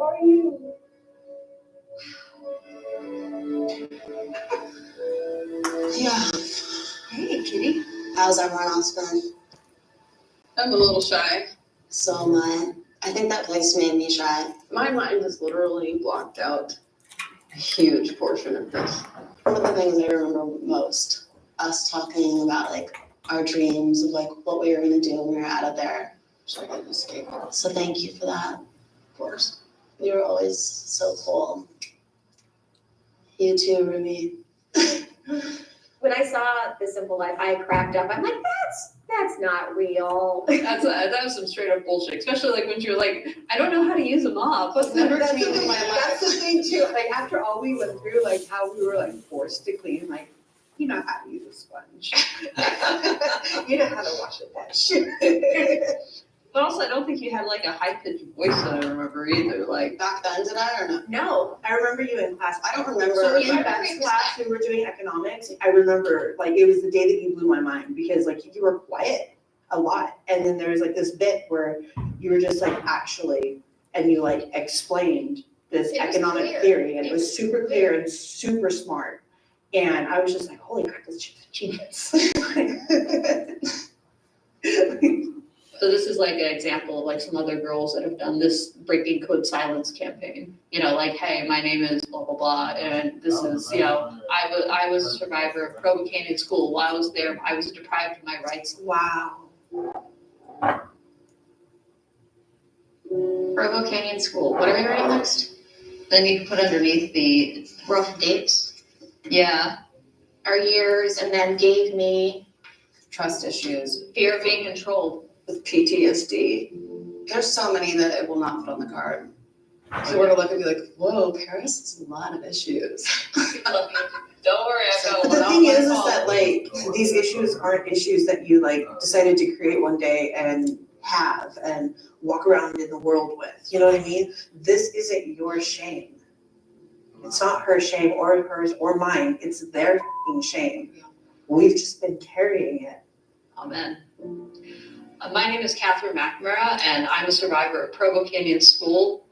are you? Yeah. Hey, kitty. How's everyone else been? I'm a little shy. So am I. I think that place made me shy. My mind has literally blocked out a huge portion of this. One of the things I remember most, us talking about like our dreams of like what we were gonna do when we were out of there. Just like an escape. So thank you for that. Of course. You were always so cool. You too, Ruby. When I saw The Simple Life, I cracked up. I'm like, that's not real. That was some straight up bullshit. Especially like when you were like, I don't know how to use a mop. What's Never never cleaned in my That's the thing too, like after all we went through, like how we were like forced to clean, like, you know how to use a sponge. You know how to wash a dish. But also, I don't think you had like a high pitched voice that I remember either. Like, Back then, did I or no? No, I remember you in class. I don't remember. So in I Beth's remember- class, we were doing economics. I remember, like, it was the day that you blew my mind because, like, you were quiet a lot. And then there was, like, this bit where you were just, like, actually, and you, like, explained this It was economic clear. theory. And it It was was super clear and super smart. And I was just like, holy crap, this chick's a genius. so this is like an example of like some other girls that have done this breaking code silence campaign. You know, like, hey, my name is blah blah blah, and this is, you know, I was a survivor of Provocation in school. While I was there, I was deprived of my rights. Wow. Provocation in school. What are we writing next? Then you can put underneath the Rough dates. yeah, Our years, and then gave me Trust issues. fear of being controlled. With PTSD. There's so many that it will not put on the card. So we're gonna look and be like, whoa, Paris has a lot of issues. Don't worry, I got But one the on thing my is phone. that like these issues aren't issues that you like decided to create one day and have and walk around in the world with. You know what I mean? This isn't your shame. It's not her shame or hers or mine. It's their f***ing shame. We've just been carrying it. Amen. My name is Catherine McNamara, and I'm a survivor of Provo Canyon School.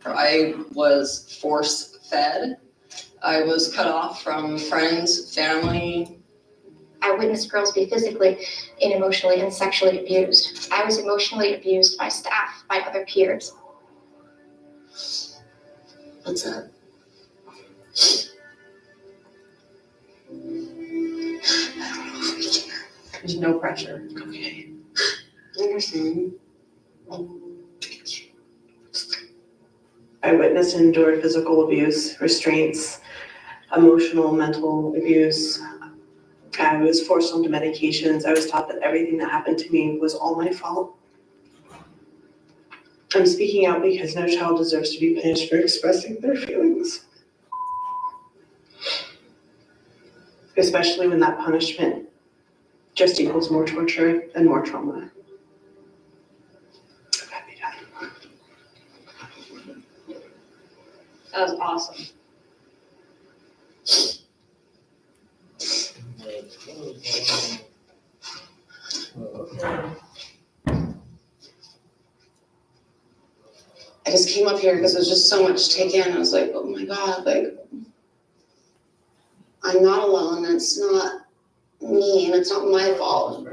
I was force-fed. I was cut off from friends, family. I witnessed girls be physically and emotionally and sexually abused. I was emotionally abused by staff, by other peers. What's that? There's no pressure. Okay. I understand. I witnessed and endured physical abuse, restraints, emotional, mental abuse. I was forced onto medications. I was taught that everything that happened to me was all my fault. I'm speaking out because no child deserves to be punished for expressing their feelings. Especially when that punishment just equals more torture and more trauma. I'm happy to. That was awesome. I just came up here because there's just so much to take in. I was like, oh my God, like, I'm not alone. It's not me and it's not my fault.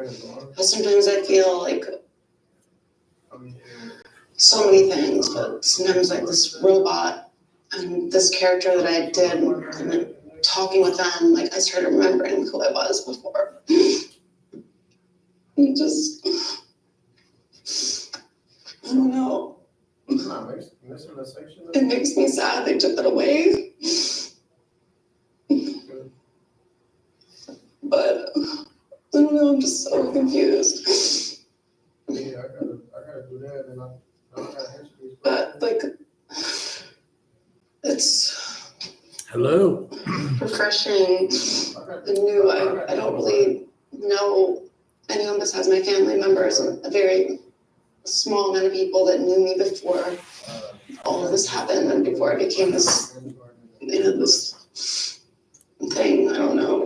But sometimes I feel like so many things, but sometimes like this robot and this character that I did and then talking with them, like I started remembering who I was before. And just, I don't know. It makes me sad they took that away. But I don't know, I'm just so confused. Yeah, I gotta do that, and I gotta answer these But like, it's Hello. refreshing and new. I don't really know anyone besides my family members and a very small amount of people that knew me before all of this happened and before I became this, you know, this thing. I don't know.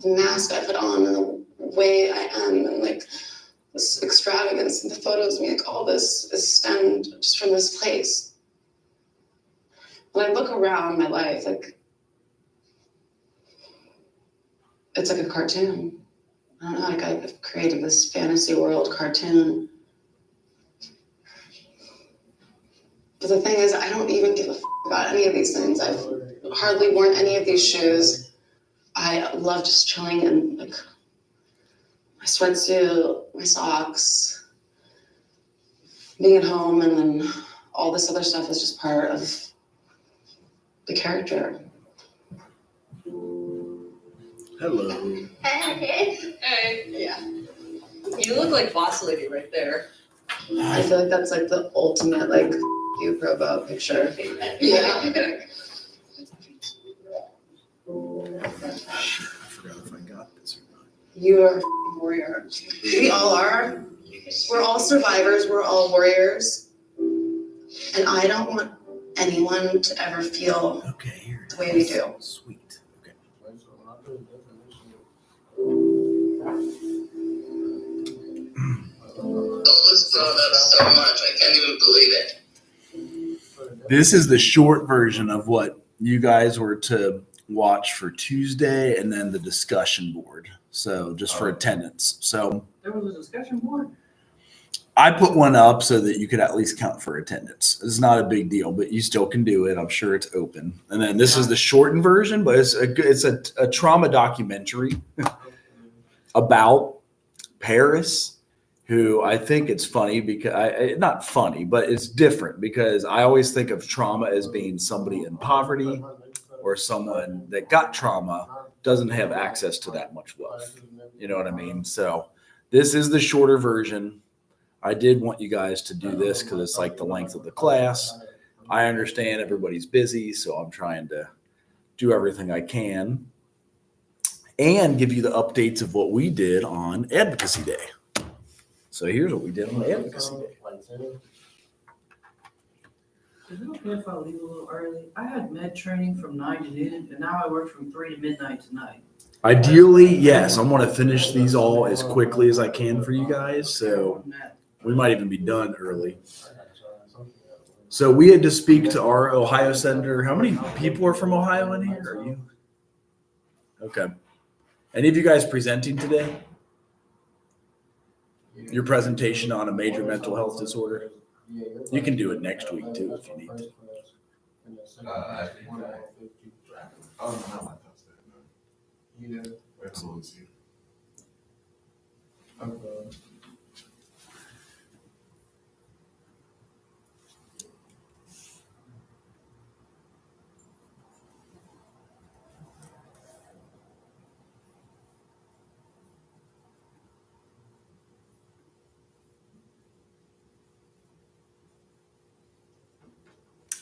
The mask I put on and the way I am and like this extravagance and the photos make all this is stemmed just from this place. When I look around my life, like, it's like a cartoon. I don't know, like I've created this fantasy world cartoon. But the thing is, I don't even give a about any of these things. I've hardly worn any of these shoes. I love just chilling in like my sweatsuit, my socks, being at home, and then all this other stuff is just part of the character. Hello. Hey, Yeah. you look like Boss Lady right there. I feel like that's like the ultimate like you Provo picture. Yeah. I forgot if I got this or not. You are a warrior. We all are. We're all survivors. We're all warriors. And I don't want anyone to ever feel Okay, here it the way we is. do. Sweet. Okay. Like, so when I do the definition This brought up so much. I can't even believe it. This is the short version of what you guys were to watch for Tuesday, and then the discussion board. So just for attendance. So There was a discussion board. I put one up so that you could at least count for attendance. It's not a big deal, but you still can do it. I'm sure it's open. And then this is the shortened version, but it's a trauma documentary about Paris, who I think it's funny because not funny, but it's different because I always think of trauma as being somebody in poverty or someone that got trauma doesn't have access to that much wealth. You know what I mean? So this is the shorter version. I did want you guys to do this because it's like the length of the class. I understand everybody's busy, so I'm trying to do everything I can and give you the updates of what we did on Advocacy Day. So here's what we did on Advocacy Day. Is it okay if I leave a little early? I had med training from 9 to noon, and now I work from 3 to midnight tonight. Ideally, yes, I want to finish these all as quickly as I can for you guys. So we might even be done early. So we had to speak to our Ohio senator. How many people are from Ohio in here? Are you? Okay. Any of you guys presenting today? Your presentation on a major mental health disorder? You can do it next week too if you need to.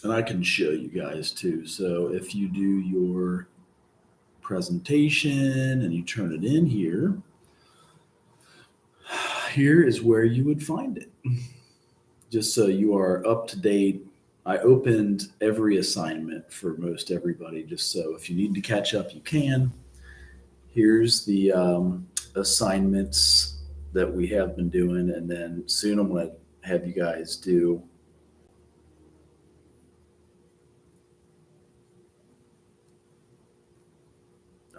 And I can show you guys too. So if you do your presentation and you turn it in here, here is where you would find it. Just so you are up to date. I opened every assignment for most everybody, just so if you need to catch up, you can. Here's the assignments that we have been doing. And then soon I'm going to have you guys do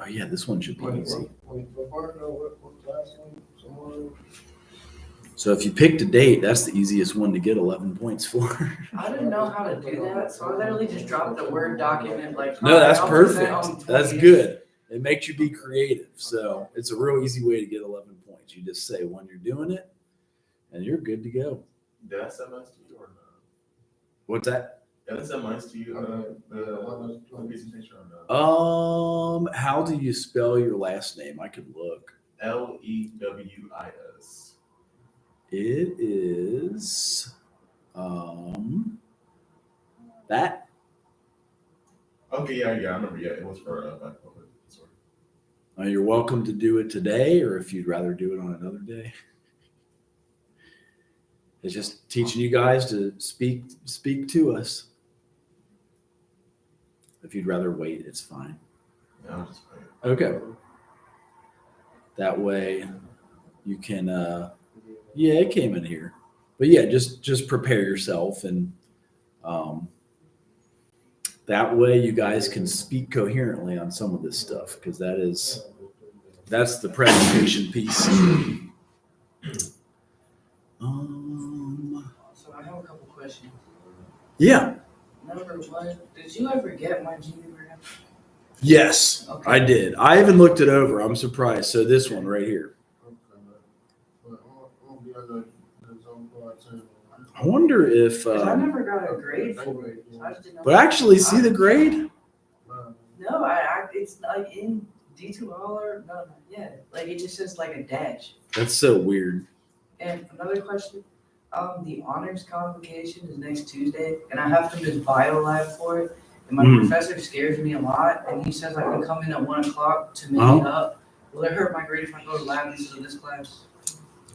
oh yeah, this one should be easy. So if you picked a date, that's the easiest one to get 11 points for. I didn't know how to do that, so I literally just dropped the Word document like. No, that's I'll put that on perfect. That's 20. good. It makes you be creative. So it's a real easy way to get 11 points. You just say when you're doing it and you're good to go. Did I send mine to you or not? What's that? Did I send mine to you, the presentation or not? How do you spell your last name? I could look. Lewis. It is that. Okay, yeah, I remember. Yeah, it was for bipolar disorder. You're welcome to do it today, or if you'd rather do it on another day. It's just teaching you guys to speak to us. If you'd rather wait, it's fine. Yeah, I'll just wait. Okay. That way you can Yeah, it came in here. But yeah, just prepare yourself, and that way you guys can speak coherently on some of this stuff, because that's the presentation piece. So I have a couple questions. Yeah. Number one, did you ever get my genogram? Yes, Okay. I did. I even looked it over. I'm surprised. So this one right here. Okay, but I'm gonna be on the zone part too. I wonder if, 'Cause I never got a grade for it. So I just didn't know. but actually see the grade? No, it's like in D2L or no, not yet. Like it just says like a dash. That's so weird. And another question, the honors convocation is next Tuesday, and I have to miss bio lab for it. And my professor scares me a lot, and he says I can come in at 1 o'clock to make it up. Will it hurt my grade if I go to lab instead of this class?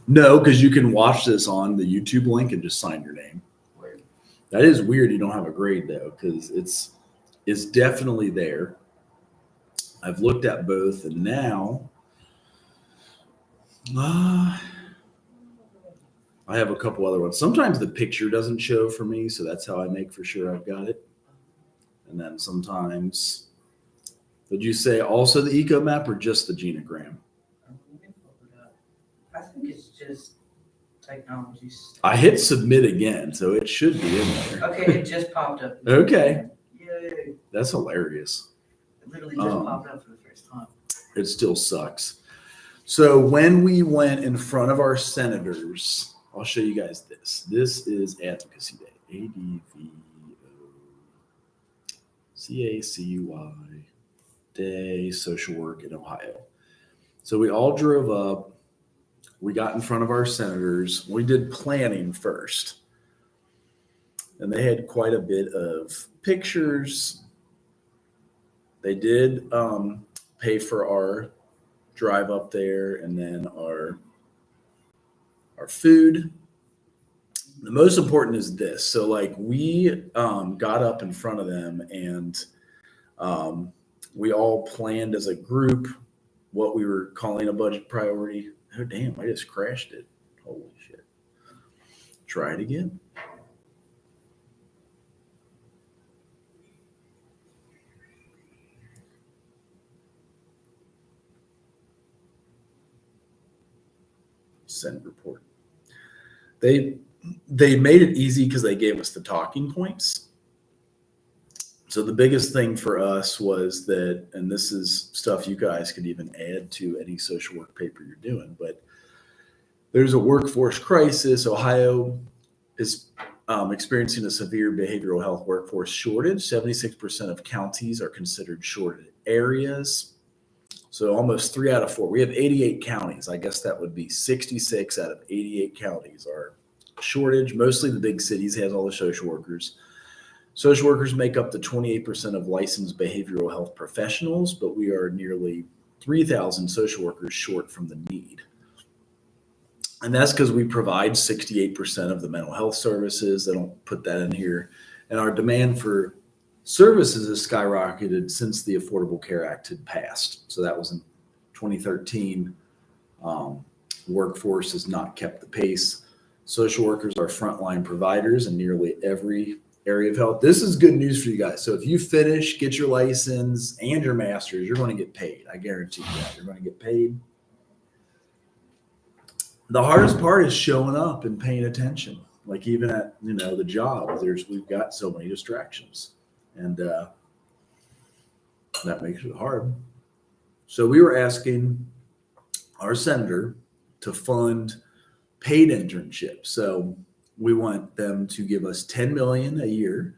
No, because you can watch this on the YouTube link and just sign your name. Weird. That is weird. You don't have a grade though, because it's definitely there. I've looked at both, and now I have a couple other ones. Sometimes the picture doesn't show for me, so that's how I make for sure I've got it. And then sometimes, would you say also the eco map or just the genogram? I think it's just technology stuff. I hit submit again, so it should be in there. Okay, it just popped up. Okay, Yay. that's hilarious. It literally just popped up for the first time. It still sucks. So when we went in front of our senators, I'll show you guys this. This is Advocacy Day, ADVOCACUY Day, social work in Ohio. So we all drove up. We got in front of our senators. We did planning first. And they had quite a bit of pictures. They did pay for our drive up there, and then our food. The most important is this. So like we got up in front of them, and we all planned as a group what we were calling a budget priority. Oh damn, I just crashed it. Holy shit. Try it again. Send report. They made it easy because they gave us the talking points. So the biggest thing for us was that, and this is stuff you guys could even add to any social work paper you're doing, but there's a workforce crisis. Ohio is experiencing a severe behavioral health workforce shortage. 76% of counties are considered shorted areas. So almost 3 out of 4. We have 88 counties. I guess that would be 66 out of 88 counties are shortage. Mostly the big cities has all the social workers. Social workers make up to 28% of licensed behavioral health professionals, but we are nearly 3,000 social workers short from the need. And that's because we provide 68% of the mental health services. They don't put that in here. And our demand for services has skyrocketed since the Affordable Care Act had passed. So that was in 2013. Workforce has not kept the pace. Social workers are frontline providers in nearly every area of health. This is good news for you guys. So if you finish, get your license and your master's, you're going to get paid. I guarantee you that. You're going to get paid. The hardest part is showing up and paying attention. Like even at, the job, we've got so many distractions. And that makes it hard. So we were asking our senator to fund paid internships. So we want them to give us $10 million a year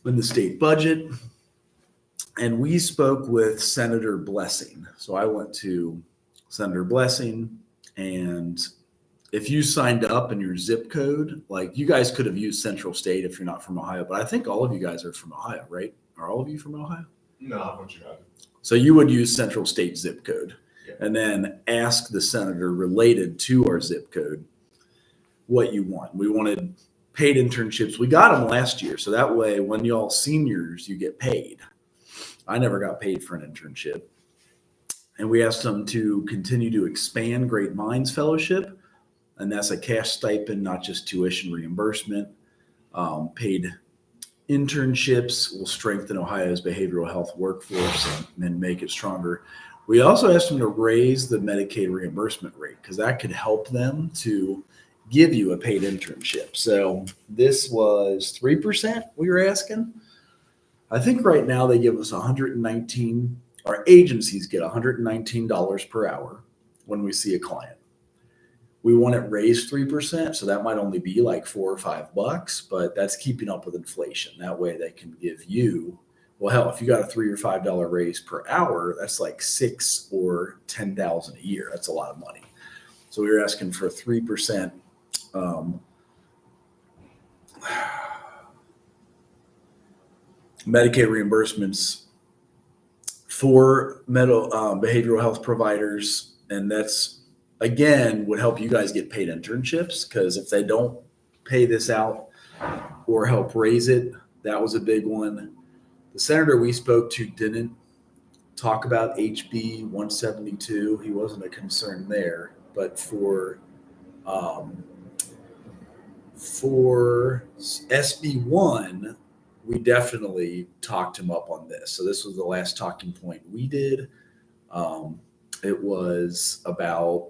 in the state budget. And we spoke with Senator Blessing. So I went to Senator Blessing, and if you signed up in your zip code, like you guys could have used Central State if you're not from Ohio, but I think all of you guys are from Ohio, right? Are all of you from Ohio? No, I want you to. So you would use Central State zip code, Yeah. and then ask the senator related to our zip code what you want. We wanted paid internships. We got them last year. So that way, when y'all seniors, you get paid. I never got paid for an internship. And we asked them to continue to expand Great Minds Fellowship and that's a cash stipend, not just tuition reimbursement. Paid internships will strengthen Ohio's behavioral health workforce and make it stronger. We also asked them to raise the Medicaid reimbursement rate because that could help them to give you a paid internship. So this was 3% we were asking. I think right now they give us 119, our agencies get $119 per hour when we see a client. We want it raised 3%, so that might only be like $4 or $5, but that's keeping up with inflation. That way they can give you, well, hell, if you got a $3 or $5 raise per hour, that's like $6,000 or $10,000 a year. That's a lot of money. So we were asking for 3%. Medicaid reimbursements for behavioral health providers, and that's, again, would help you guys get paid internships, because if they don't pay this out or help raise it, that was a big one. The senator we spoke to didn't talk about HB 172. He wasn't a concern there, but for SB 1, we definitely talked him up on this. So this was the last talking point we did. It was about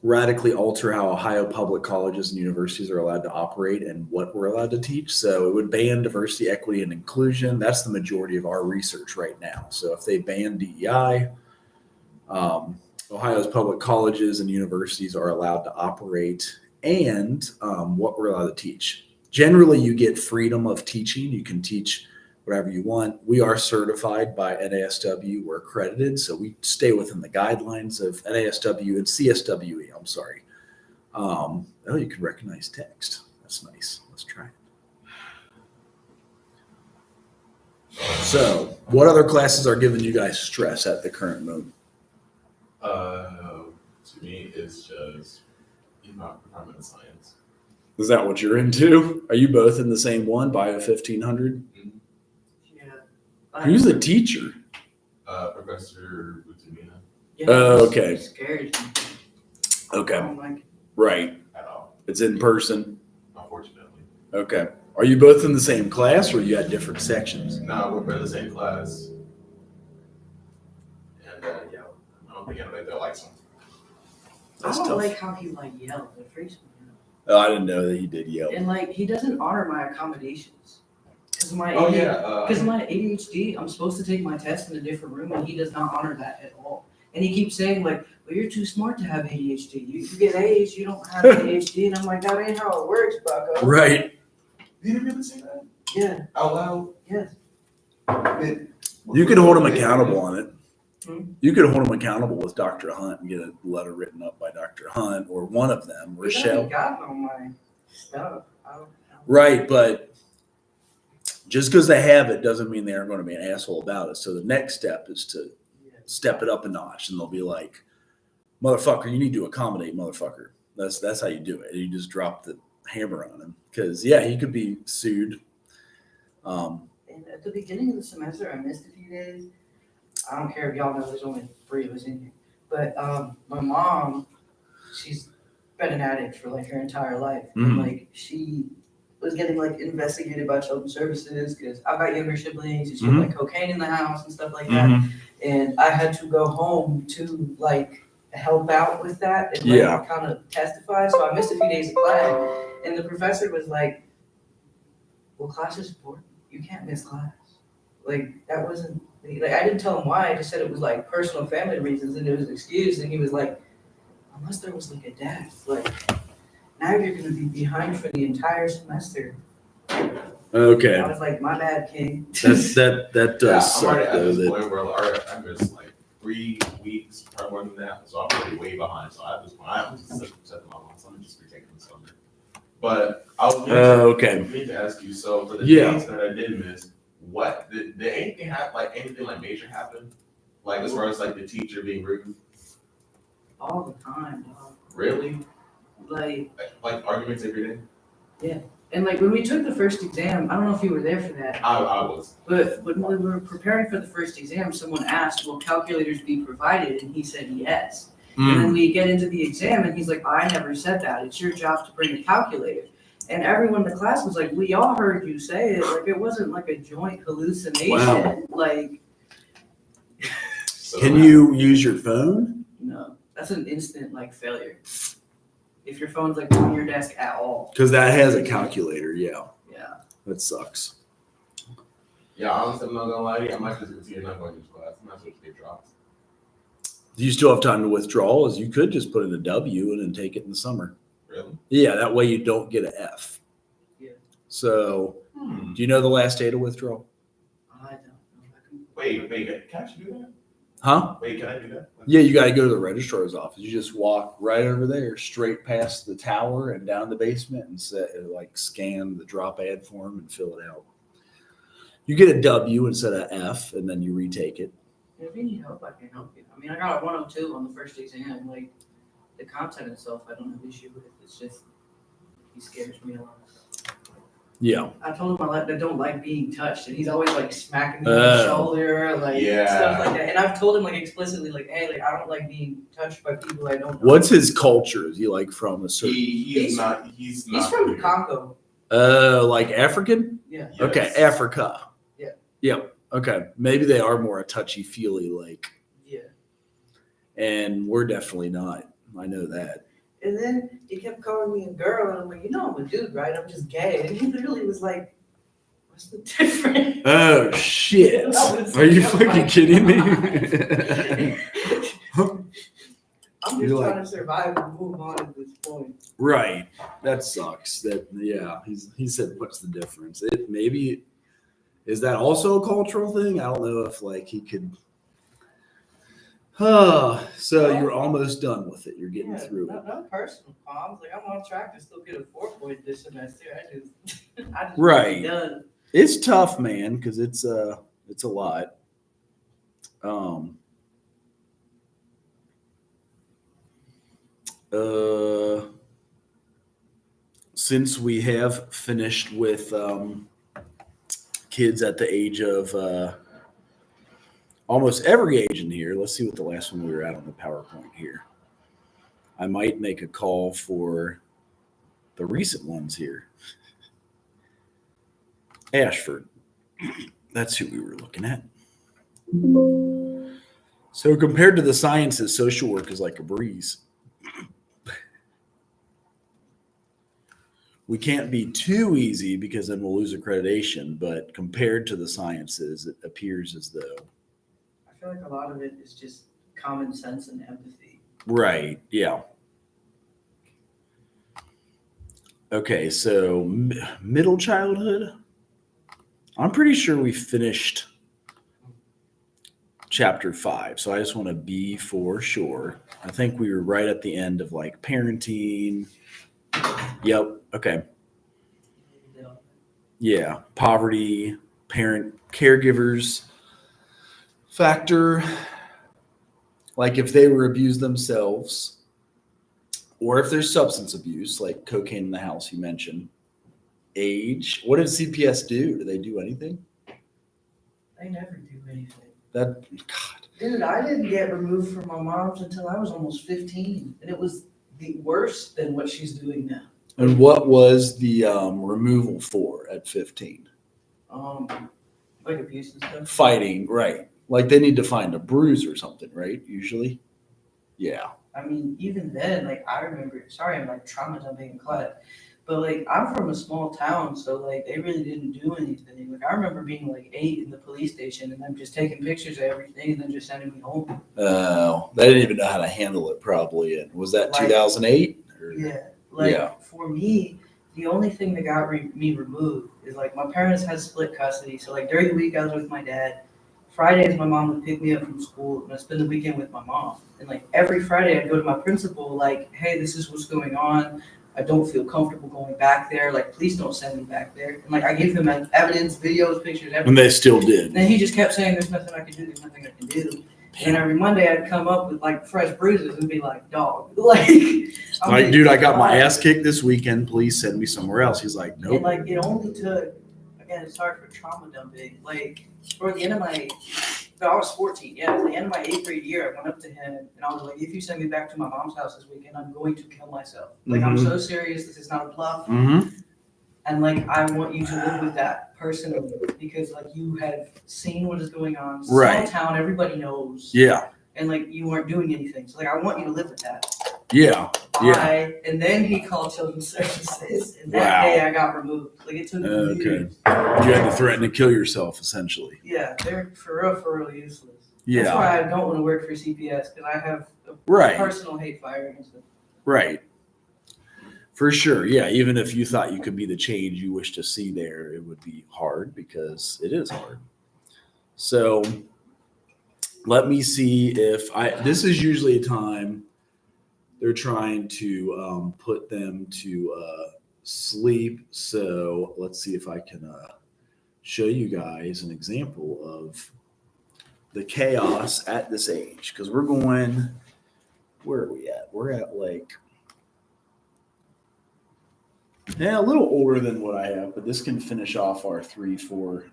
radically alter how Ohio public colleges and universities are allowed to operate and what we're allowed to teach. So it would ban diversity, equity, and inclusion. That's the majority of our research right now. So if they ban DEI, Ohio's public colleges and universities are allowed to operate, and what we're allowed to teach. Generally, you get freedom of teaching. You can teach whatever you want. We are certified by NASW. We're accredited, so we stay within the guidelines of NASW and CSWE. I'm sorry. Oh, you can recognize text. That's nice. Let's try it. So, what other classes are giving you guys stress at the current moment? To me, it's just environmental science. Is that what you're into? Are you both in the same one, Bio 1500? Yeah. Who's the teacher? Professor Utamina Yeah, Oh, it's okay. Scary. Okay, I don't like it. right. at all, It's in person. unfortunately. Okay. Are you both in the same class, or you got different sections? No, we're in the same class. And yeah, I don't think anybody there likes him. I That's don't tough. like how he like yelled. It freaks me out. Oh, I didn't know that he did yell. And like he doesn't honor my accommodations. Because my Oh, ADHD, yeah. because my ADHD, I'm supposed to take my test in a different room, and he does not honor that at all. And he keeps saying like, "Well, you're too smart to have ADHD. You get A's, you don't have ADHD." And I'm like, "That ain't how it works, Bucko." Right. Did he really say that? Yeah. Out loud? Yes. You could hold him accountable on it. Hmm? You could hold him accountable with Dr. Hunt and get a letter written up by Dr. Hunt or one of them, He's Rochelle. already gotten on my stuff. I don't. Right, but just because they have it doesn't mean they aren't going to be an asshole about it. So the next step is to step it up a notch, and they'll be like, "Motherfucker, you need to accommodate, motherfucker." That's how you do it. You just drop the hammer on him, because yeah, he could be sued. And at the beginning of the semester, I missed a few days. I don't care if y'all know there's only 3 of us in here. But my mom, she's been an addict for like her entire life. And Mhm. like she was getting like investigated by children's services because I've got younger siblings and she had like cocaine in the house and stuff like that. And I had to go home to like help out with that and like, Yeah. kind of testify. So I missed a few days of class. And the professor was like, "Well, class is important. You can't miss class." Like that wasn't like I didn't tell him why. I just said it was like personal family reasons and it was excused. And he was like, "Unless there was like a death, like now you're gonna be behind for the entire semester." Okay, I was like, "My bad, King." that does I'm suck already at though. this That point where I'm just like 3 weeks, probably more than that. So I'm already way behind. So at this point, I'm just set my mind. So I'm just retaking the summer. But I was okay. need to ask you. So for the Yeah. days that I did miss, what did anything happen? Like anything like major happen? Like as far as like the teacher being rude? All the time, dog. Really? Like Like arguments every day? and like when we took the first exam, I don't know if you were there for that. I was. But when we were preparing for the first exam, someone asked, "Will calculators be provided?" And he said yes. And then we get into the exam and he's like, I never said that. It's your job to bring a calculator. And everyone in the class was like, we all heard you say it. Like, it wasn't like a joint hallucination. Wow. Like, So Can you use your phone? no, that's an instant like failure. If your phone's like on your desk at all. Because that has a calculator. Yeah, Yeah. that sucks. Yeah, honestly, I'm not gonna lie to you. I might just consider not going to this class. I'm not supposed to get dropped. Do you still have time to withdraw? As you could just put in a W and then take it in the summer. Really? Yeah, that way you don't get an F. Yeah. So, do you know the last day to withdraw? I don't know. Wait, can I actually do that? Huh? Wait, can I do that? Yeah, you got to go to the registrar's office. You just walk right over there, straight past the tower and down the basement, and scan the drop ad form and fill it out. You get a W instead of F, and then you retake it. If you need help, I can help you. I mean, I got a 102 on the first exam. Like, the content itself, I don't have issue with. It's just, he scares me a lot. Yeah. I told him I don't like being touched, and he's always like smacking me on the shoulder, like stuff like that. And I've told him like explicitly, like, hey, like I don't like being touched by people I don't know. What's his culture? Is he like from a certain? He's not. He's from the Congo. Like African? Yeah. Yes. Okay, Africa. Yeah. Yep. Okay, maybe they are more a touchy feely like, Yeah. and we're definitely not. I know that. And then he kept calling me a girl, and I'm like, I'm a dude, right? I'm just gay. And he literally was like, what's the difference? Oh shit! Are you fucking kidding me? I'm just You're trying like- to survive and move on at this point. Right. That sucks. He said, what's the difference? Is that also a cultural thing? I don't know if like he could. So you're almost done with it. You're getting through it. No personal problems. Like, I'm on track to still get a 4 this semester. I just Right. done. It's tough, man, because it's a lot. Since we have finished with kids at the age of almost every age in here, let's see what the last one we were at on the PowerPoint here. I might make a call for the recent ones here. Ashford. That's who we were looking at. So compared to the sciences, social work is like a breeze. We can't be too easy because then we'll lose accreditation, but compared to the sciences, it appears as though. I feel like a lot of it is just common sense and empathy. Right, yeah. Okay, so middle childhood. I'm pretty sure we finished chapter 5, so I just want to be for sure. I think we were right at the end of like parenting. Yep, okay. Yeah, poverty, parent caregivers factor. Like if they were abused themselves, or if there's substance abuse, like cocaine in the house you mentioned. Age. What did CPS do? Do they do anything? They never do anything. God. Dude, I didn't get removed from my mom's until I was almost 15, and it was the worse than what she's doing now. And what was the removal for at 15? Like abuse and stuff. Fighting, right. Like they need to find a bruise or something, right? Usually. Yeah. I mean, even then, like I remember, sorry, I'm like trauma dumping and cut, but like I'm from a small town, so like they really didn't do anything. Like I remember being like 8 in the police station and them just taking pictures of everything and then just sending me home. They didn't even know how to handle it probably. And was that Like- 2008? Yeah. Like Yeah. for me, the only thing that got me removed is like my parents had split custody. So like during the week I was with my dad. Fridays my mom would pick me up from school and I'd spend the weekend with my mom. And like every Friday I'd go to my principal like, hey, this is what's going on. I don't feel comfortable going back there. Like, please don't send me back there. And like I gave him evidence, videos, pictures, everything. And they still did. And then he just kept saying, there's nothing I can do, there's nothing I can do. And every Monday I'd come up with like fresh bruises and be like, dog. Like, Like, dude, I got my ass kicked this weekend. Please send me somewhere else. He's like, And nope. like it only took, again, sorry for trauma dumping, like toward the end of my But I was 14, yeah. At the end of my 8th grade year, I went up to him and I was like, if you send me back to my mom's house this weekend, I'm going to kill myself. Like, I'm so serious. This is not a bluff. Mm-hmm. And like, I want you to live with that personally because like you have seen what is going on. Small Right. town, everybody knows. Yeah. And like, you weren't doing anything. So like, I want you to live with that. Yeah. Yeah. And then he called children's services and Wow. that day I got removed. Like, it took me Okay. years. You had to threaten to kill yourself, essentially. Yeah, they're for real useless. That's Yeah. why I don't want to work for CPS because I have a Right. personal hate fire against them. Right. For sure. Yeah. Even if you thought you could be the change you wish to see there, it would be hard because it is hard. So let me see if this is usually a time they're trying to put them to sleep. So let's see if I can show you guys an example of the chaos at this age. Because we're going, where are we at? We're at like, yeah, a little older than what I have, but this can finish off our 3, 4,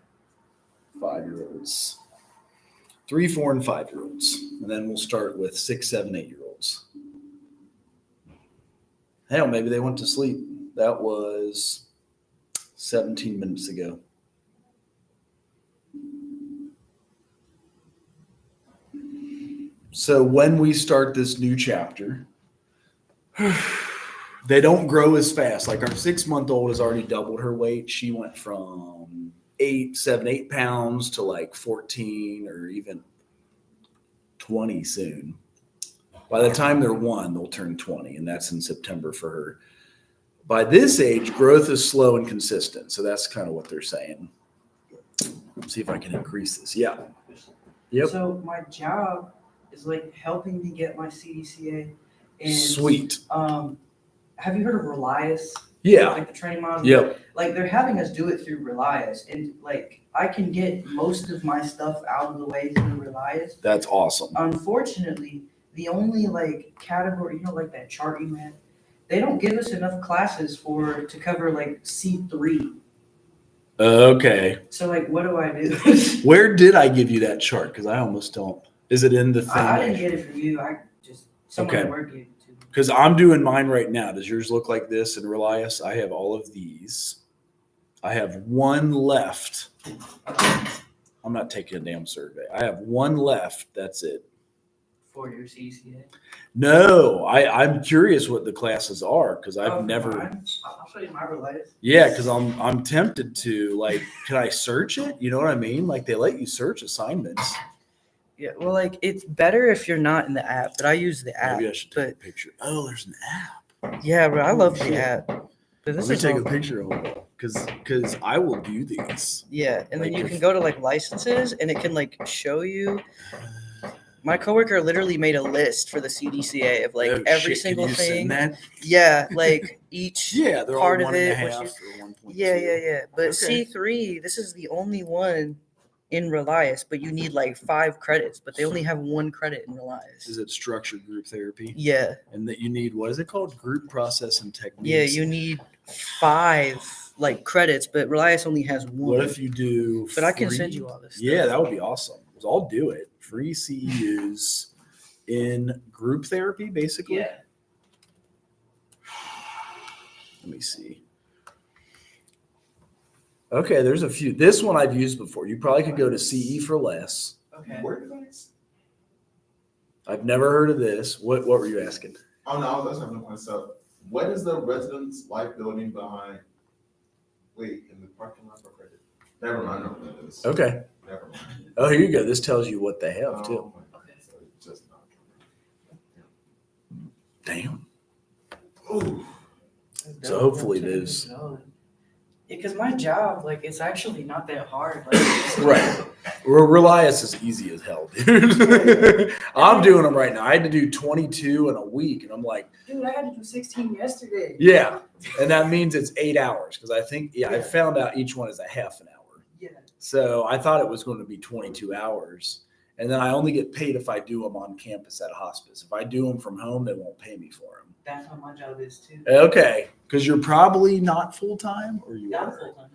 5-year-olds. 3, 4, and 5-year-olds. And then we'll start with 6, 7, 8-year-olds. Hell, maybe they went to sleep. That was 17 minutes ago. So when we start this new chapter, they don't grow as fast. Like our 6-month-old has already doubled her weight. She went from 8 pounds to like 14 or even 20 soon. By the time they're 1, they'll turn 20, and that's in September for her. By this age, growth is slow and consistent. So that's kind of what they're saying. Let's see if I can increase this. Yeah. Yep. So my job is like helping me get my CDCA. And Sweet. have you heard of Relias? Yeah. Like the training model? Yep. Like they're having us do it through Relias, and like I can get most of my stuff out of the way through Relias. That's awesome. Unfortunately, the only like category, like that chart you had, they don't give us enough classes to cover like C3. Okay. So like, what do I do? Where did I give you that chart? Because I almost don't. Is it in the thing? I didn't get it from you. I just someone Okay. at work gave it to me. Because I'm doing mine right now. Does yours look like this in Relias? I have all of these. I have one left. I'm not taking a damn survey. I have one left. That's it. For your CCA. No, I'm curious what the classes are because I've Oh, never. mine? I'll show you my Relias. Yeah, because I'm tempted to like. Can I search it? You know what I mean? Like they let you search assignments. Yeah, well, like it's better if you're not in the app, but I use the app. Maybe I should take a But picture. Oh, there's an app. yeah, but I love shit. the app. But this Let me is take all- a picture of it because I will do these. Yeah, and then Like you if- can go to like licenses, and it can like show you. My coworker literally made a list for the CDCA of like Oh, every shit, single can you send thing. that? Yeah, like each. Yeah, they're part all of 1.5 it, which or 1.2. Yeah. But Okay. C3, this is the only one in Relias, but you need like 5 credits, but they only have 1 credit in Relias. Is it structured group therapy? Yeah, And that you need, what is it called? Group process and techniques. yeah, you need 5 like credits, but Relias only has 1. What if you do? But I can free- send you all this. Yeah, stuff. that would be awesome. 'Cause I'll do it. Free CEUs in group therapy, basically. Yeah. Let me see. Okay, there's a few. This one I've used before. You probably could go to CE for less. Okay. Where did I? I've never heard of this. What were you asking? Oh no, I was asking myself. What is the residence life building behind? Wait, in the parking lot for credit. Never mind. I know what that is. Okay. Never mind. Oh, here you go. This tells you what they have too. Okay, so it's just not. Damn. Ooh. So hopefully it is. Because my job, like, it's actually not that hard. Like, it's- Right. Relias is easy as hell, dude. I'm doing them right now. I had to do 22 in a week, and I'm like, Dude, I had to do 16 yesterday. yeah. And that means it's 8 hours because I think, I found out each one is a half an hour. Yeah. So I thought it was going to be 22 hours. And then I only get paid if I do them on campus at a hospice. If I do them from home, they won't pay me for them. That's what my job is, too. Okay. Because you're probably not full time or you Yeah, I'm are? full-time.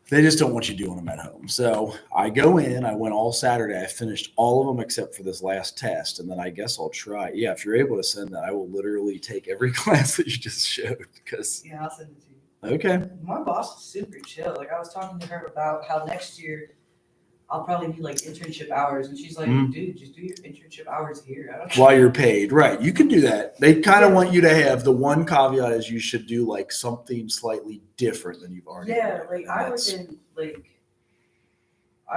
They just don't want you doing them at home. So I go in, I went all Saturday. I finished all of them except for this last test. And then I guess I'll try. Yeah, if you're able to send that, I will literally take every class that you just showed because, Yeah, I'll send it to you. okay. My boss is super chill. Like I was talking to her about how next year I'll probably need like internship hours, and she's like, Mhm. "Dude, just do your internship hours here." I don't care. While you're paid. Right. You can do that. They kind of want you to have the one caveat is you should do like something slightly different than you've already Yeah, done. like I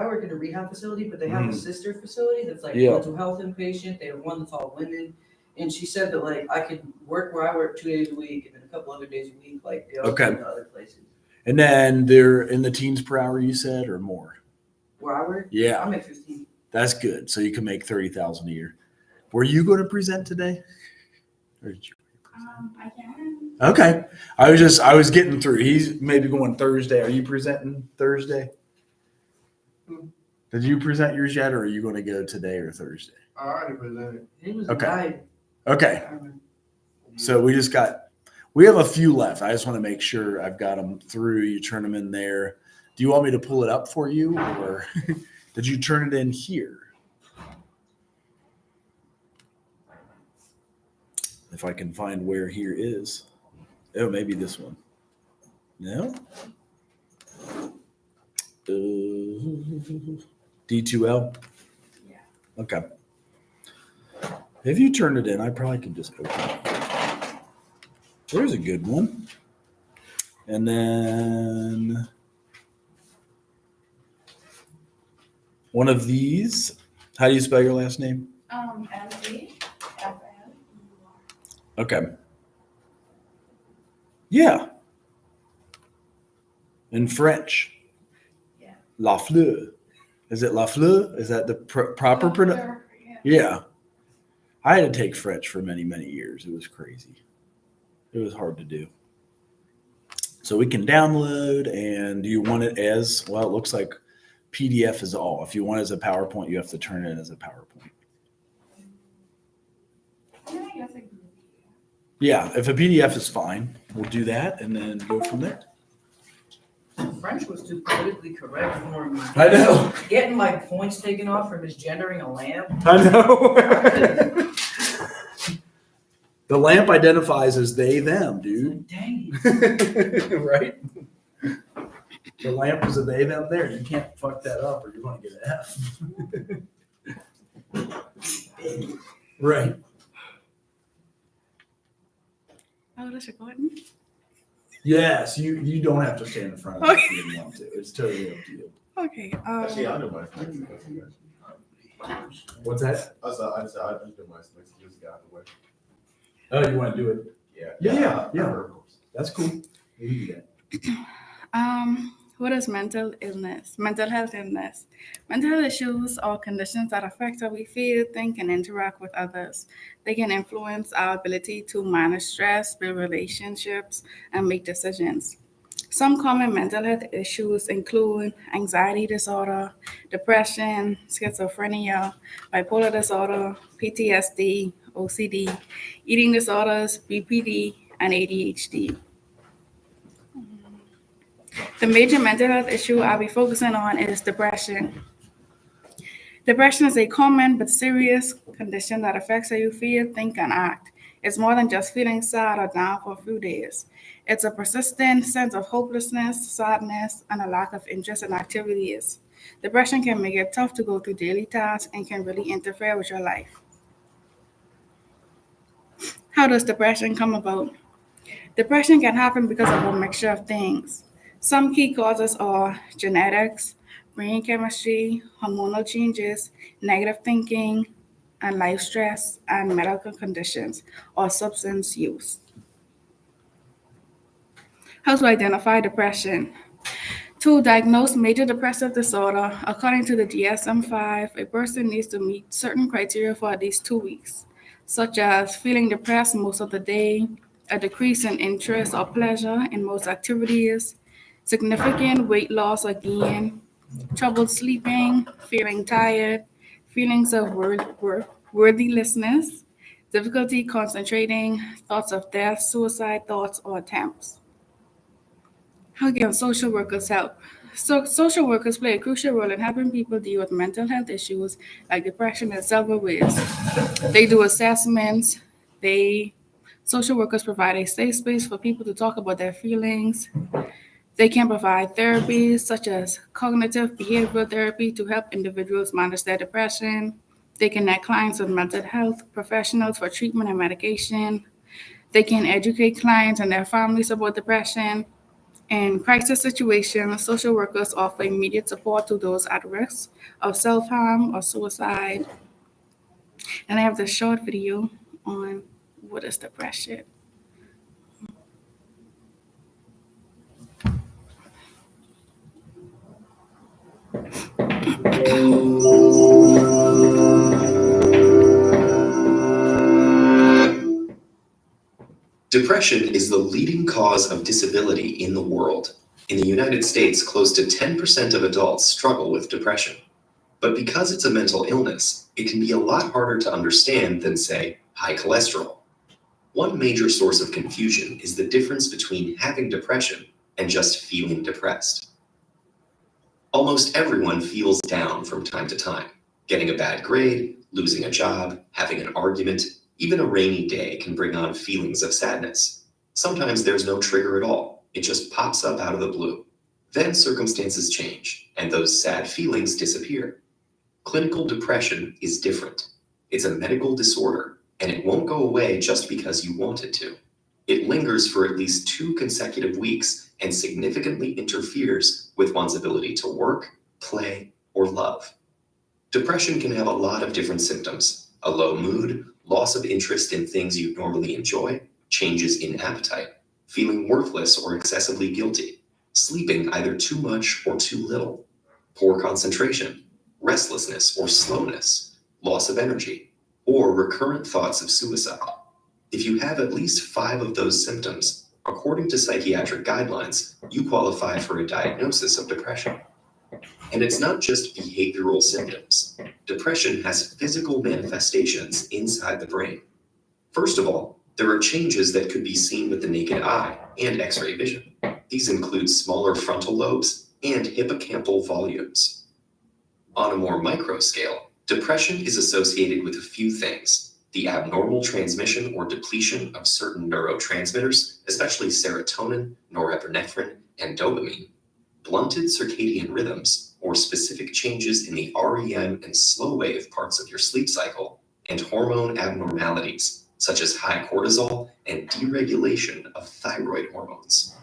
work in a rehab facility, but they have a sister facility that's like Yeah. mental health inpatient. They have one that's all women, and she said that like I could work where I work 2 days a week and then a couple other days a week, like they also Okay. do other places. And then they're in the teens per hour, you said, or more. Where I work, Yeah. I'm at 15. That's good. So you can make 30,000 a year. Were you going to present today? Or did you? I can. Okay. I was getting through. He's maybe going Thursday. Are you presenting Thursday? Did you present yours yet, or are you going to go today or Thursday? I already presented. He was Okay. a guy. Okay. So we have a few left. I just want to make sure I've got them through. You turn them in there. Do you want me to pull it up for you, or did you turn it in here? If I can find where here is. Oh, maybe this one. No? D2L? Yeah. Okay. If you turned it in, I probably could just open it. There's a good one. And then one of these. How do you spell your last name? MD. Okay. Yeah. In French. Yeah. La Fleur. Is it La Fleur? Is that the proper pronunciation? Yeah. I had to take French for many, many years. It was crazy. It was hard to do. So we can download, and do you want it as, well, it looks like PDF is all. If you want it as a PowerPoint, you have to turn it in as a PowerPoint. Yeah, if a PDF is fine, we'll do that and then go from there. French was too politically correct for me. I know. Getting my points taken off for misgendering a lamp. I know. The lamp identifies as they, them, dude. Dang. Right? The lamp is a they, them there. You can't fuck that up or you're going to get an F. Right. Oh, that's recording. Yes, you don't have to stand in front of it if you didn't want to. It's totally up to you. Okay. Actually, I know my. What's that? I just do my next year's guy the way. Oh, you want to do it? Yeah. Yeah. That's cool. We can do that. What is mental illness? Mental health illness. Mental health issues are conditions that affect how we feel, think, and interact with others. They can influence our ability to manage stress, build relationships, and make decisions. Some common mental health issues include anxiety disorder, depression, schizophrenia, bipolar disorder, PTSD, OCD, eating disorders, BPD, and ADHD. The major mental health issue I'll be focusing on is depression. Depression is a common but serious condition that affects how you feel, think, and act. It's more than just feeling sad or down for a few days. It's a persistent sense of hopelessness, sadness, and a lack of interest in activities. Depression can make it tough to go through daily tasks and can really interfere with your life. How does depression come about? Depression can happen because of a mixture of things. Some key causes are genetics, brain chemistry, hormonal changes, negative thinking, and life stress, and medical conditions or substance use. How to identify depression? To diagnose major depressive disorder, according to the DSM-5, a person needs to meet certain criteria for at least 2 weeks, such as feeling depressed most of the day, a decrease in interest or pleasure in most activities, significant weight loss or gain, trouble sleeping, feeling tired, feelings of worthlessness, difficulty concentrating, thoughts of death, suicide thoughts, or attempts. How can social workers help? So social workers play a crucial role in helping people deal with mental health issues like depression in several ways. They do assessments. Social workers provide a safe space for people to talk about their feelings. They can provide therapies such as cognitive behavioral therapy to help individuals manage their depression. They connect clients with mental health professionals for treatment and medication. They can educate clients and their families about depression. In crisis situations, social workers offer immediate support to those at risk of self-harm or suicide. And I have this short video on what is depression. Depression is the leading cause of disability in the world. In the United States, close to 10% of adults struggle with depression. But because it's a mental illness, it can be a lot harder to understand than, say, high cholesterol. One major source of confusion is the difference between having depression and just feeling depressed. Almost everyone feels down from time to time. Getting a bad grade, losing a job, having an argument, even a rainy day can bring on feelings of sadness. Sometimes there's no trigger at all. It just pops up out of the blue. Then circumstances change, and those sad feelings disappear. Clinical depression is different. It's a medical disorder, and it won't go away just because you want it to. It lingers for at least 2 consecutive weeks and significantly interferes with one's ability to work, play, or love. Depression can have a lot of different symptoms: a low mood, loss of interest in things you normally enjoy, changes in appetite, feeling worthless or excessively guilty, sleeping either too much or too little, poor concentration, restlessness or slowness, loss of energy, or recurrent thoughts of suicide. If you have at least 5 of those symptoms, according to psychiatric guidelines, you qualify for a diagnosis of depression. And it's not just behavioral symptoms. Depression has physical manifestations inside the brain. First of all, there are changes that could be seen with the naked eye and X-ray vision. These include smaller frontal lobes and hippocampal volumes. On a more micro scale, depression is associated with a few things: the abnormal transmission or depletion of certain neurotransmitters, especially serotonin, norepinephrine, and dopamine, blunted circadian rhythms, or specific changes in the REM and slow wave parts of your sleep cycle, and hormone abnormalities, such as high cortisol and deregulation of thyroid hormones.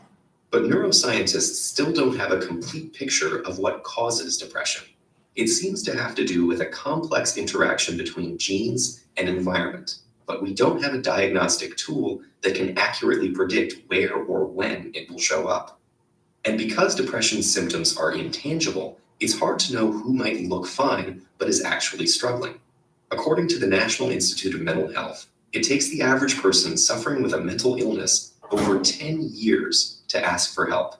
But neuroscientists still don't have a complete picture of what causes depression. It seems to have to do with a complex interaction between genes and environment, but we don't have a diagnostic tool that can accurately predict where or when it will show up. And because depression symptoms are intangible, it's hard to know who might look fine but is actually struggling. According to the National Institute of Mental Health, it takes the average person suffering with a mental illness over 10 years to ask for help.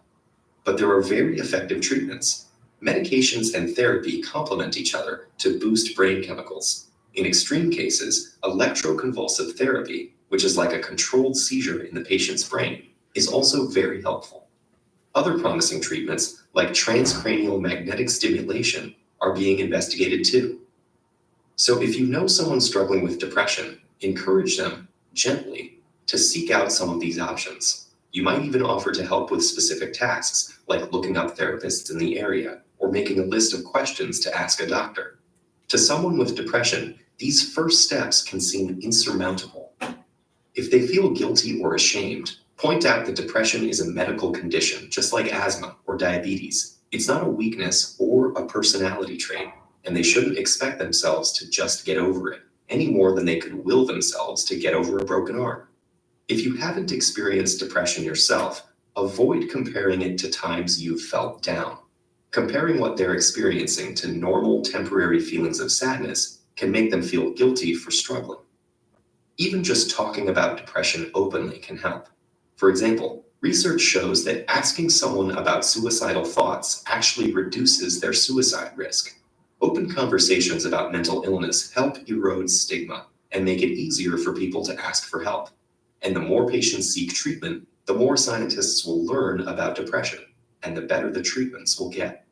But there are very effective treatments. Medications and therapy complement each other to boost brain chemicals. In extreme cases, electroconvulsive therapy, which is like a controlled seizure in the patient's brain, is also very helpful. Other promising treatments, like transcranial magnetic stimulation, are being investigated too. So if you know someone struggling with depression, encourage them, gently, to seek out some of these options. You might even offer to help with specific tasks, like looking up therapists in the area, or making a list of questions to ask a doctor. To someone with depression, these first steps can seem insurmountable. If they feel guilty or ashamed, point out that depression is a medical condition, just like asthma or diabetes. It's not a weakness or a personality trait, and they shouldn't expect themselves to just get over it, any more than they could will themselves to get over a broken arm. If you haven't experienced depression yourself, avoid comparing it to times you've felt down. Comparing what they're experiencing to normal temporary feelings of sadness can make them feel guilty for struggling. Even just talking about depression openly can help. For example, research shows that asking someone about suicidal thoughts actually reduces their suicide risk. Open conversations about mental illness help erode stigma and make it easier for people to ask for help. And the more patients seek treatment, the more scientists will learn about depression, and the better the treatments will get.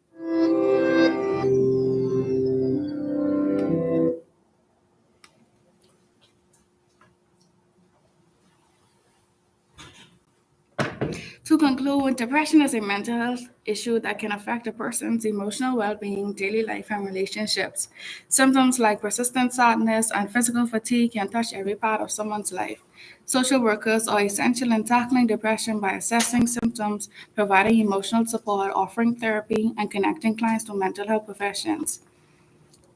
To conclude, depression is a mental health issue that can affect a person's emotional well-being, daily life, and relationships. Symptoms like persistent sadness and physical fatigue can touch every part of someone's life. Social workers are essential in tackling depression by assessing symptoms, providing emotional support, offering therapy, and connecting clients to mental health professions.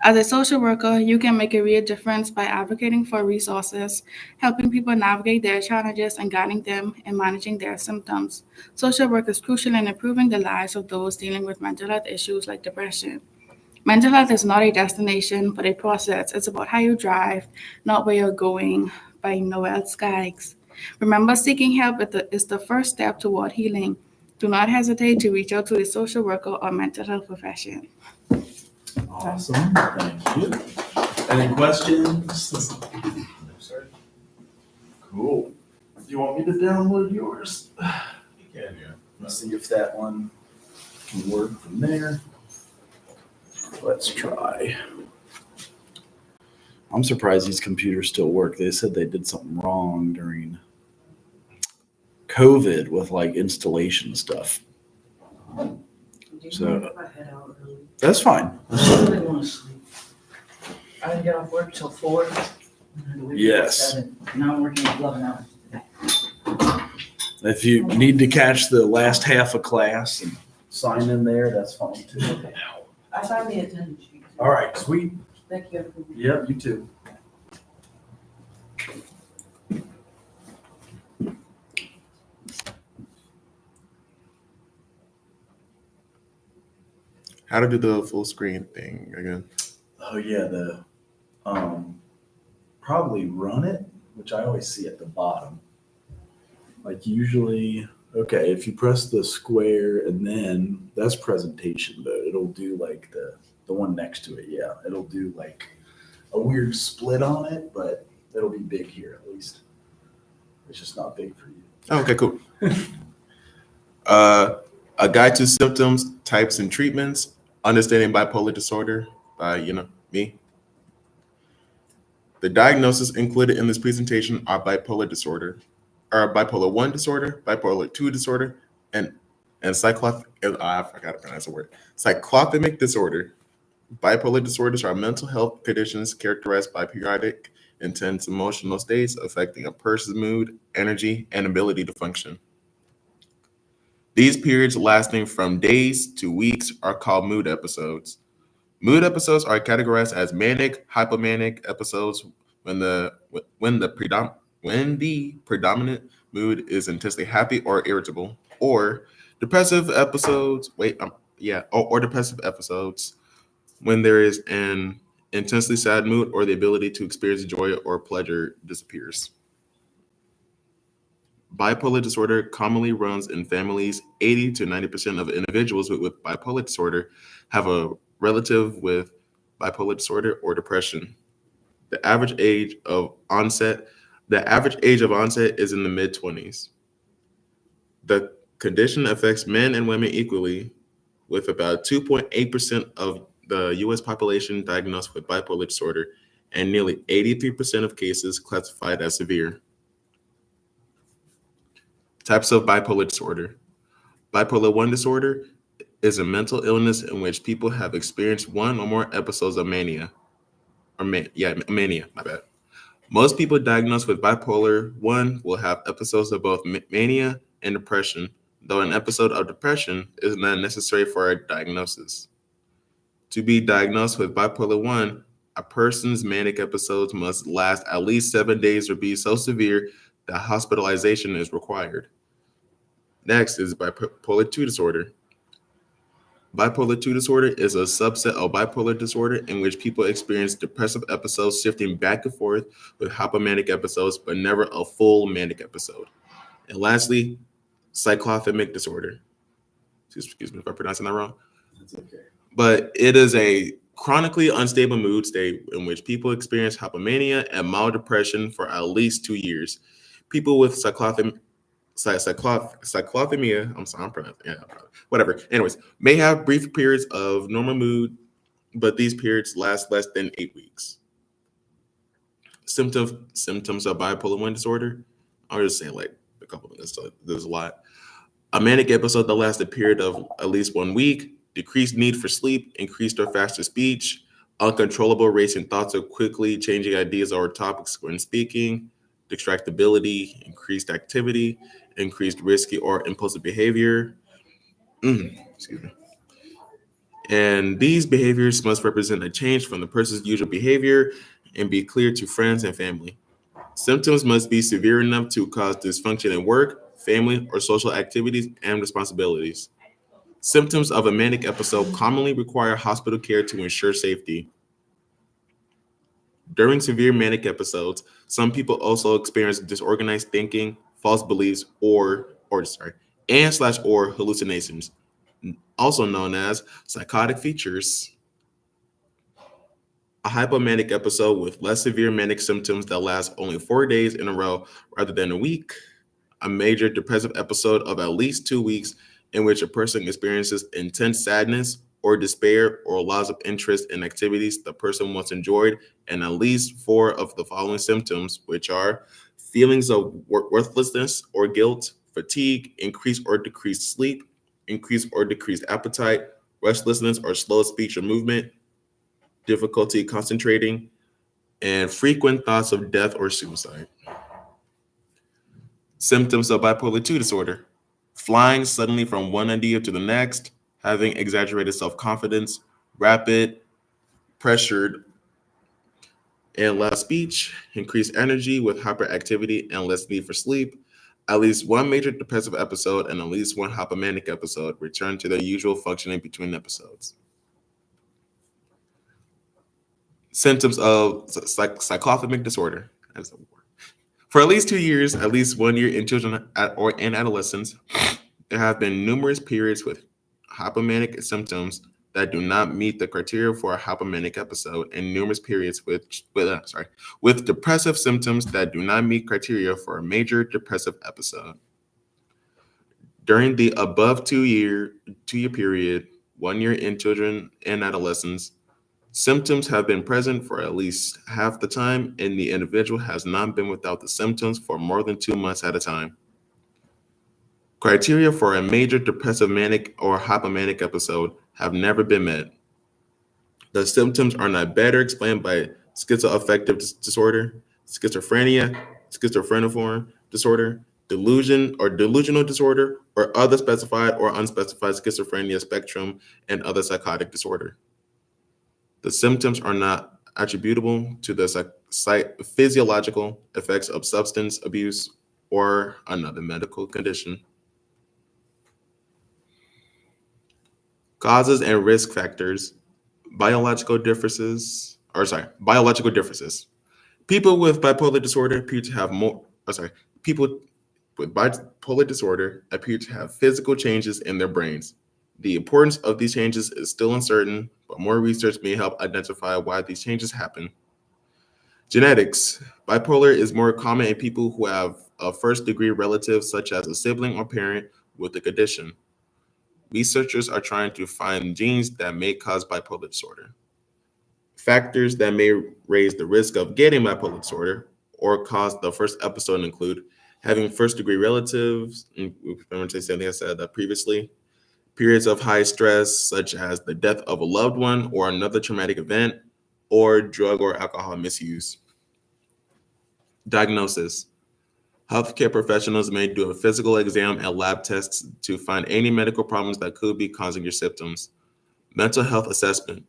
As a social worker, you can make a real difference by advocating for resources, helping people navigate their challenges, and guiding them in managing their symptoms. Social work is crucial in improving the lives of those dealing with mental health issues like depression. Mental health is not a destination, but a process. It's about how you drive, not where you're going, by Noel Skaggs. Remember, seeking help is the first step toward healing. Do not hesitate to reach out to a social worker or mental health profession. Awesome. Thank you. Any questions? Cool. Do you want me to download yours? You can, yeah. Let's see if that one can work from there. Let's try. I'm surprised these computers still work. They said they did something wrong during COVID with like installation stuff. Do you So- mind if I head out early? That's fine. I really want to sleep. I didn't get off work till 4. and I had to wake up at Yes. 7. Now I'm working 11 hours today. If you need to catch the last half of class and sign in there, that's fine too. I signed the attendance sheet. All right, sweet. Thank you. Yep, you too. How to do the full screen thing again? Oh yeah, the probably run it, which I always see at the bottom. Like usually, okay, if you press the square and then that's presentation mode, it'll do like the one next to it. Yeah, it'll do like a weird split on it, but it'll be big here at least. It's just not big for you. Oh, okay, cool. A guide to symptoms, types, and treatments. Understanding bipolar disorder by, me. The diagnosis included in this presentation are bipolar disorder, or bipolar 1 disorder, bipolar 2 disorder, and I forgot to pronounce the word. Cyclopthymic disorder. Bipolar disorders are mental health conditions characterized by periodic, intense emotional states affecting a person's mood, energy, and ability to function. These periods lasting from days to weeks are called mood episodes. Mood episodes are categorized as manic, hypomanic episodes when the predominant mood is intensely happy or irritable, or depressive episodes. Or depressive episodes when there is an intensely sad mood or the ability to experience joy or pleasure disappears. Bipolar disorder commonly runs in families. 80 to 90% of individuals with bipolar disorder have a relative with bipolar disorder or depression. The average age of onset is in the mid-20s. The condition affects men and women equally, with about 2.8% of the U.S. population diagnosed with bipolar disorder and nearly 83% of cases classified as severe. Types of bipolar disorder. Bipolar 1 disorder is a mental illness in which people have experienced one or more episodes of mania. Mania, my bad. Most people diagnosed with bipolar 1 will have episodes of both mania and depression, though an episode of depression is not necessary for a diagnosis. To be diagnosed with bipolar 1, a person's manic episodes must last at least 7 days or be so severe that hospitalization is required. Next is bipolar 2 disorder. Bipolar 2 disorder is a subset of bipolar disorder in which people experience depressive episodes shifting back and forth with hypomanic episodes, but never a full manic episode. And lastly, cyclopthymic disorder. Excuse me if I'm pronouncing that wrong. That's okay. But it is a chronically unstable mood state in which people experience hypomania and mild depression for at least 2 years. People with cyclothymia, I'm sorry, I'm pronouncing, yeah, whatever. Anyways, may have brief periods of normal mood, but these periods last less than 8 weeks. Symptoms of bipolar 1 disorder. I'll just say like a couple of minutes, so there's a lot. A manic episode that lasts a period of at least 1 week, decreased need for sleep, increased or faster speech, uncontrollable racing thoughts or quickly changing ideas or topics when speaking, distractibility, increased activity, increased risky or impulsive behavior. Excuse me. And these behaviors must represent a change from the person's usual behavior and be clear to friends and family. Symptoms must be severe enough to cause dysfunction in work, family, or social activities and responsibilities. Symptoms of a manic episode commonly require hospital care to ensure safety. During severe manic episodes, some people also experience disorganized thinking, false beliefs, or hallucinations, also known as psychotic features. A hypomanic episode with less severe manic symptoms that last only 4 days in a row rather than a week. A major depressive episode of at least 2 weeks in which a person experiences intense sadness or despair or loss of interest in activities the person once enjoyed, and at least 4 of the following symptoms, which are feelings of worthlessness or guilt, fatigue, increased or decreased sleep, increased or decreased appetite, restlessness or slow speech or movement, difficulty concentrating, and frequent thoughts of death or suicide. Symptoms of bipolar 2 disorder: flying suddenly from one idea to the next, having exaggerated self-confidence, rapid, pressured, and loud speech, increased energy with hyperactivity and less need for sleep, at least 1 major depressive episode and at least 1 hypomanic episode, return to their usual functioning between episodes. Symptoms of cyclothymic disorder. For at least 2 years, at least 1 year in children or in adolescents, there have been numerous periods with hypomanic symptoms that do not meet the criteria for a hypomanic episode, and numerous periods with depressive symptoms that do not meet criteria for a major depressive episode. During the above 2 year period, 1 year in children and adolescents, symptoms have been present for at least half the time, and the individual has not been without the symptoms for more than 2 months at a time. Criteria for a major depressive manic or hypomanic episode have never been met. The symptoms are not better explained by schizoaffective disorder, schizophrenia, schizophreniform disorder, delusion or delusional disorder, or other specified or unspecified schizophrenia spectrum and other psychotic disorder. The symptoms are not attributable to the physiological effects of substance abuse or another medical condition. Causes and risk factors, biological differences. People with bipolar disorder appear to have people with bipolar disorder appear to have physical changes in their brains. The importance of these changes is still uncertain, but more research may help identify why these changes happen. Genetics. Bipolar is more common in people who have a first-degree relative, such as a sibling or parent, with the condition. Researchers are trying to find genes that may cause bipolar disorder. Factors that may raise the risk of getting bipolar disorder or cause the first episode include having first-degree relatives, I said that previously, periods of high stress, such as the death of a loved one or another traumatic event, or drug or alcohol misuse. Diagnosis. Healthcare professionals may do a physical exam and lab tests to find any medical problems that could be causing your symptoms. Mental health assessment.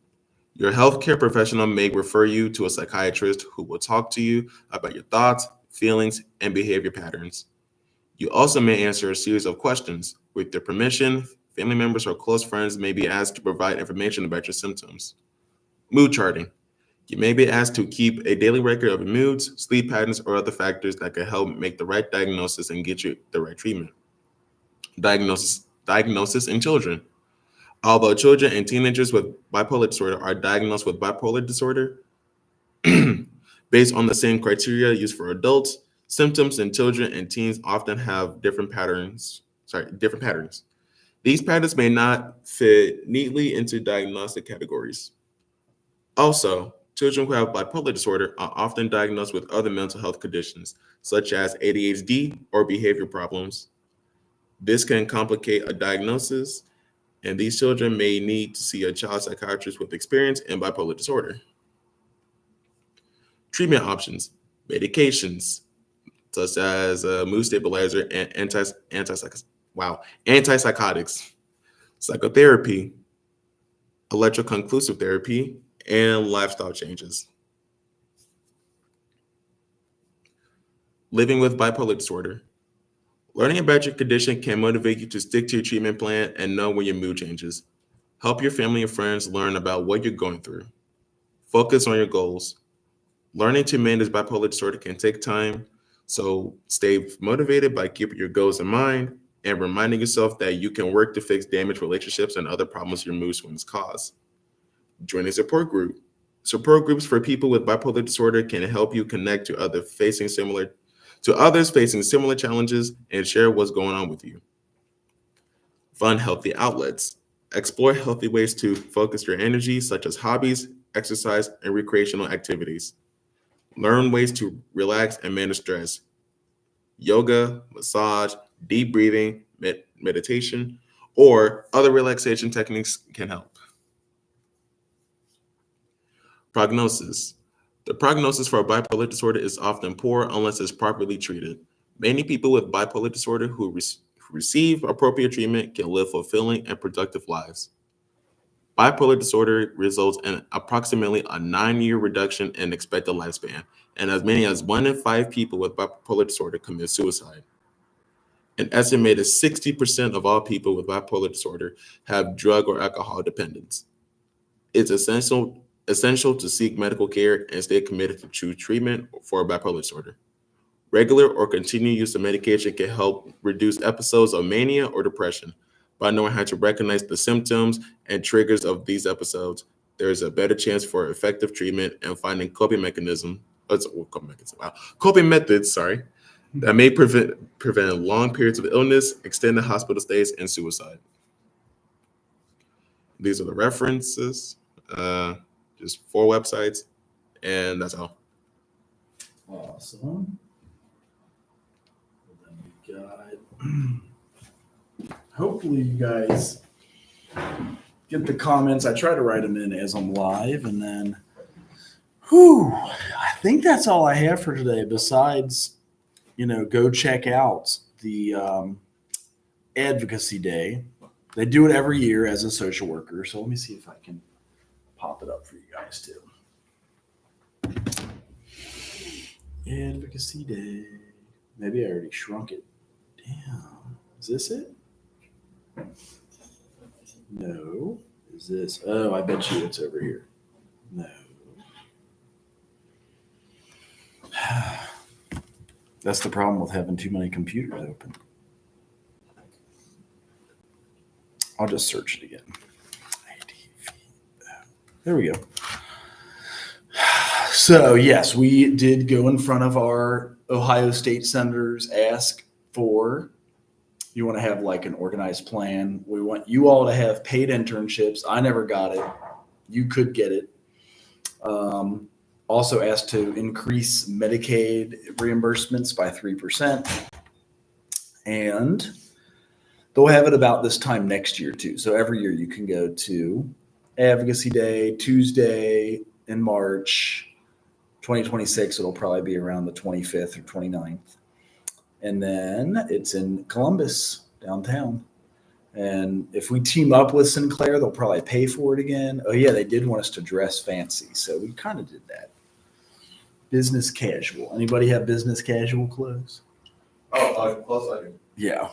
Your healthcare professional may refer you to a psychiatrist who will talk to you about your thoughts, feelings, and behavior patterns. You also may answer a series of questions. With their permission, family members or close friends may be asked to provide information about your symptoms. Mood charting. You may be asked to keep a daily record of your moods, sleep patterns, or other factors that can help make the right diagnosis and get you the right treatment. Diagnosis in children. Although children and teenagers with bipolar disorder are diagnosed with bipolar disorder based on the same criteria used for adults, Symptoms in children and teens often have different patterns. These patterns may not fit neatly into diagnostic categories. Also, children who have bipolar disorder are often diagnosed with other mental health conditions, such as ADHD or behavior problems. This can complicate a diagnosis, and these children may need to see a child psychiatrist with experience in bipolar disorder. Treatment options: medications, such as mood stabilizer and antipsychotics, psychotherapy, electroconvulsive therapy, and lifestyle changes. Living with bipolar disorder. Learning about your condition can motivate you to stick to your treatment plan and know when your mood changes. Help your family and friends learn about what you're going through. Focus on your goals. Learning to manage bipolar disorder can take time, so stay motivated by keeping your goals in mind and reminding yourself that you can work to fix damaged relationships and other problems your mood swings cause. Join a support group. Support groups for people with bipolar disorder can help you connect to others facing similar challenges and share what's going on with you. Fun, healthy outlets. Explore healthy ways to focus your energy, such as hobbies, exercise, and recreational activities. Learn ways to relax and manage stress. Yoga, massage, deep breathing, meditation, or other relaxation techniques can help. Prognosis. The prognosis for bipolar disorder is often poor unless it's properly treated. Many people with bipolar disorder who receive appropriate treatment can live fulfilling and productive lives. Bipolar disorder results in approximately a 9-year reduction in expected lifespan, and as many as 1 in 5 people with bipolar disorder commit suicide. An estimated 60% of all people with bipolar disorder have drug or alcohol dependence. It's essential to seek medical care and stay committed to true treatment for bipolar disorder. Regular or continued use of medication can help reduce episodes of mania or depression. By knowing how to recognize the symptoms and triggers of these episodes, there is a better chance for effective treatment and finding coping methods that may prevent long periods of illness, extended hospital stays, and suicide. These are the references, just 4 websites, and that's all. Awesome. Then we got. Hopefully you guys get the comments. I try to write them in as I'm live, and then, I think that's all I have for today. Besides, go check out the Advocacy Day. They do it every year as a social worker. So let me see if I can pop it up for you guys too. Advocacy Day. Maybe I already shrunk it. Damn. Is this it? No. Is this? Oh, I bet you it's over here. No. That's the problem with having too many computers open. I'll just search it again. There we go. So, yes, we did go in front of our Ohio State senators, ask for, you want to have like an organized plan. We want you all to have paid internships. I never got it. You could get it. Also asked to increase Medicaid reimbursements by 3%. And they'll have it about this time next year too. So every year you can go to Advocacy Day, Tuesday in March, 2026. It'll probably be around the 25th or 29th. And then it's in Columbus, downtown. And if we team up with Sinclair, they'll probably pay for it again. Oh yeah, they did want us to dress fancy. So we kind of did that. Business casual. Anybody have business casual clothes? Plus I do. Yeah.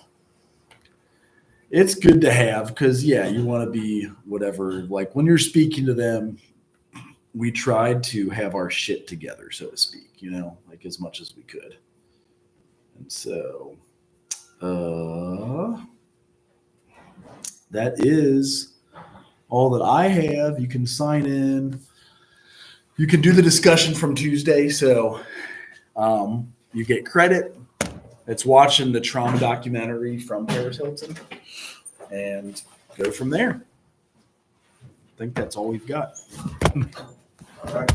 It's good to have because, you want to be whatever. Like when you're speaking to them, we tried to have our shit together, so to speak, like as much as we could. And so that is all that I have. You can sign in. You can do the discussion from Tuesday. So you get credit. It's watching the trauma documentary from Paris Hilton and go from there. I think that's all we've got. All right.